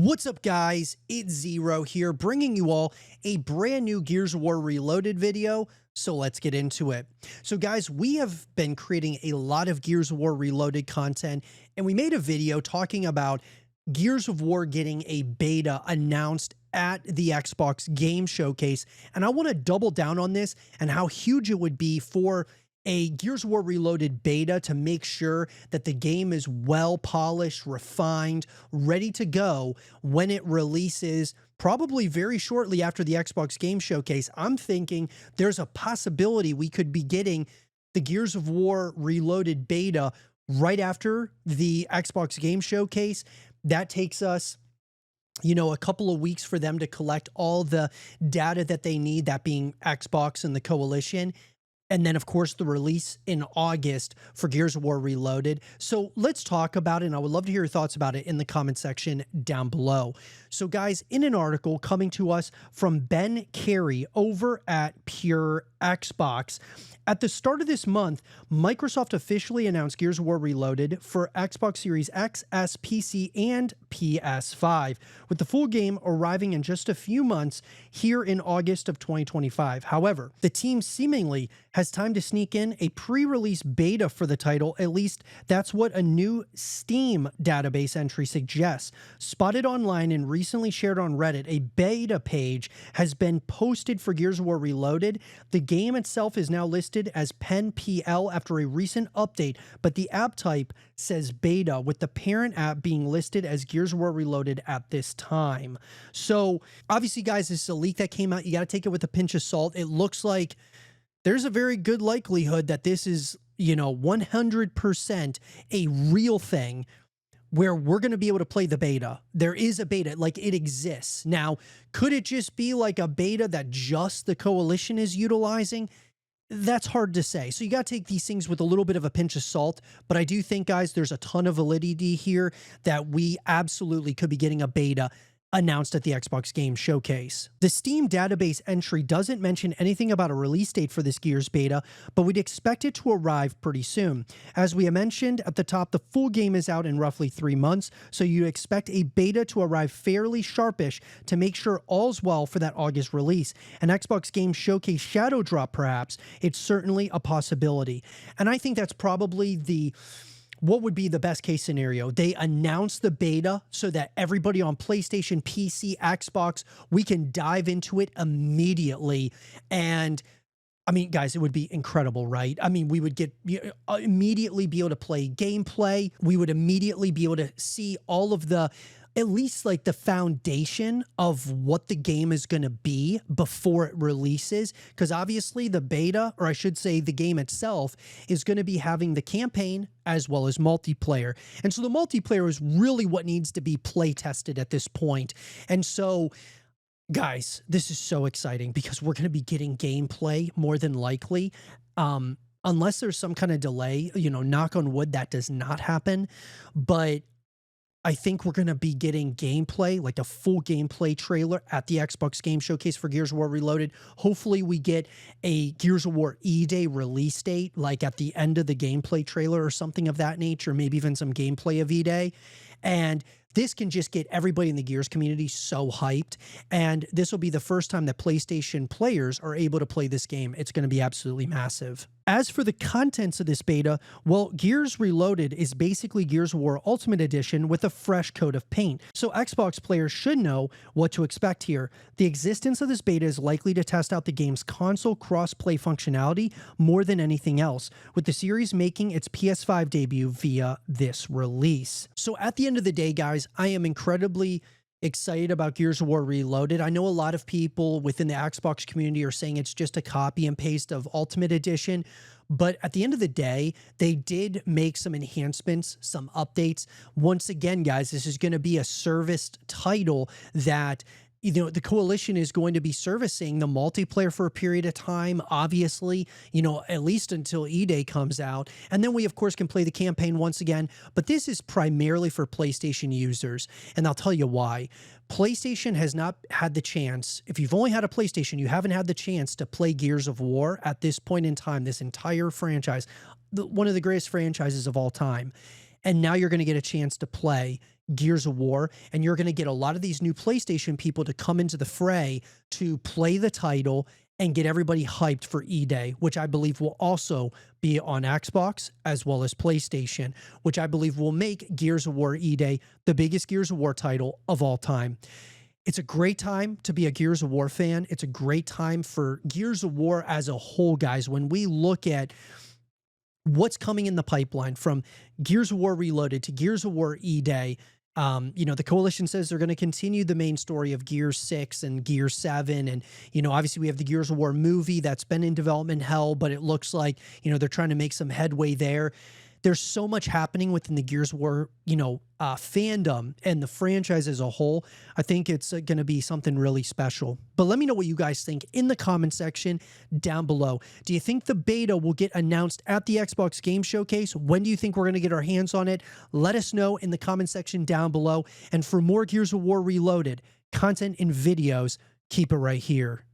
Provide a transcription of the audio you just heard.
What's up, guys? It's Zero here, bringing you all a brand new Gears of War Reloaded video. So let's get into it. So guys, we have been creating a lot of Gears of War Reloaded content, and we made a video talking about Gears of War getting a beta announced at the Xbox Game Showcase. And I want to double down on this and how huge it would be for a Gears of War Reloaded beta to make sure that the game is well polished, refined, ready to go when it releases probably very shortly after the Xbox Game Showcase. I'm thinking there's a possibility we could be getting the Gears of War Reloaded beta right after the Xbox Game Showcase. That takes us, you know, a couple of weeks for them to collect all the data that they need, that being Xbox and the Coalition. And then, of course, the release in August for Gears of War Reloaded. So let's talk about it, and I would love to hear your thoughts about it in the comment section down below. So guys, in an article coming to us from Ben Carey over at Pure Xbox, at the start of this month, Microsoft officially announced Gears of War Reloaded for Xbox Series X, S, PC, and PS5, with the full game arriving in just a few months here in August of 2025. However, the team seemingly has time to sneak in a pre-release beta for the title. At least that's what a new Steam database entry suggests. Spotted online and recently shared on Reddit, a beta page has been posted for Gears of War Reloaded. The game itself is now listed as Pen PL after a recent update, but the app type says beta, with the parent app being listed as Gears of War Reloaded at this time. So obviously, guys, this is a leak that came out. You got to take it with a pinch of salt. It looks like there's a very good likelihood that this is, you know, 100% a real thing where we're going to be able to play the beta. There is a beta, like it exists. Now, could it just be like a beta that just the Coalition is utilizing? That's hard to say. So you got to take these things with a little bit of a pinch of salt. But I do think, guys, there's a ton of validity here that we absolutely could be getting a beta announced at the Xbox Game Showcase. The Steam database entry doesn't mention anything about a release date for this Gears beta, but we'd expect it to arrive pretty soon. As we mentioned at the top, the full game is out in roughly 3 months, so you expect a beta to arrive fairly sharpish to make sure all's well for that August release. An Xbox Game Showcase shadow drop, perhaps, it's certainly a possibility. And I think that's probably what would be the best case scenario. They announce the beta so that everybody on PlayStation, PC, Xbox, we can dive into it immediately. And I mean, guys, it would be incredible, right? I mean, we would immediately be able to play gameplay. We would immediately be able to see all of at least like the foundation of what the game is going to be before it releases. Because obviously the beta, or I should say the game itself, is going to be having the campaign as well as multiplayer. And so the multiplayer is really what needs to be play tested at this point. And so, guys, this is so exciting because we're going to be getting gameplay more than likely. Unless there's some kind of delay, you know, knock on wood, that does not happen. But I think we're going to be getting gameplay, like a full gameplay trailer at the Xbox Game Showcase for Gears of War Reloaded. Hopefully we get a Gears of War E-Day release date, like at the end of the gameplay trailer or something of that nature, maybe even some gameplay of E-Day. And this can just get everybody in the Gears community so hyped. And this will be the first time that PlayStation players are able to play this game. It's going to be absolutely massive. As for the contents of this beta, well, Gears Reloaded is basically Gears of War Ultimate Edition with a fresh coat of paint. So Xbox players should know what to expect here. The existence of this beta is likely to test out the game's console cross-play functionality more than anything else, with the series making its PS5 debut via this release. So at the end of the day, guys, I am incredibly excited about Gears of War Reloaded. I know a lot of people within the Xbox community are saying it's just a copy and paste of Ultimate Edition, but at the end of the day, they did make some enhancements, some updates. Once again, guys, this is going to be a serviced title that, you know, the Coalition is going to be servicing the multiplayer for a period of time, obviously, you know, at least until E-Day comes out. And then we, of course, can play the campaign once again. But this is primarily for PlayStation users. And I'll tell you why. PlayStation has not had the chance. If you've only had a PlayStation, you haven't had the chance to play Gears of War at this point in time, this entire franchise, one of the greatest franchises of all time. And now you're going to get a chance to play Gears of War, and you're going to get a lot of these new PlayStation people to come into the fray to play the title and get everybody hyped for E-Day, which I believe will also be on Xbox as well as PlayStation, which I believe will make Gears of War E-Day the biggest Gears of War title of all time. It's a great time to be a Gears of War fan. It's a great time for Gears of War as a whole, guys. When we look at what's coming in the pipeline from Gears of War Reloaded to Gears of War E-Day, the coalition says they're going to continue the main story of Gears 6 and Gears 7. And, obviously we have the Gears of War movie that's been in development hell, but it looks like, they're trying to make some headway there. There's so much happening within the Gears of War, fandom and the franchise as a whole. I think it's going to be something really special. But let me know what you guys think in the comment section down below. Do you think the beta will get announced at the Xbox Game Showcase? When do you think we're going to get our hands on it? Let us know in the comment section down below. And for more Gears of War Reloaded content and videos, keep it right here.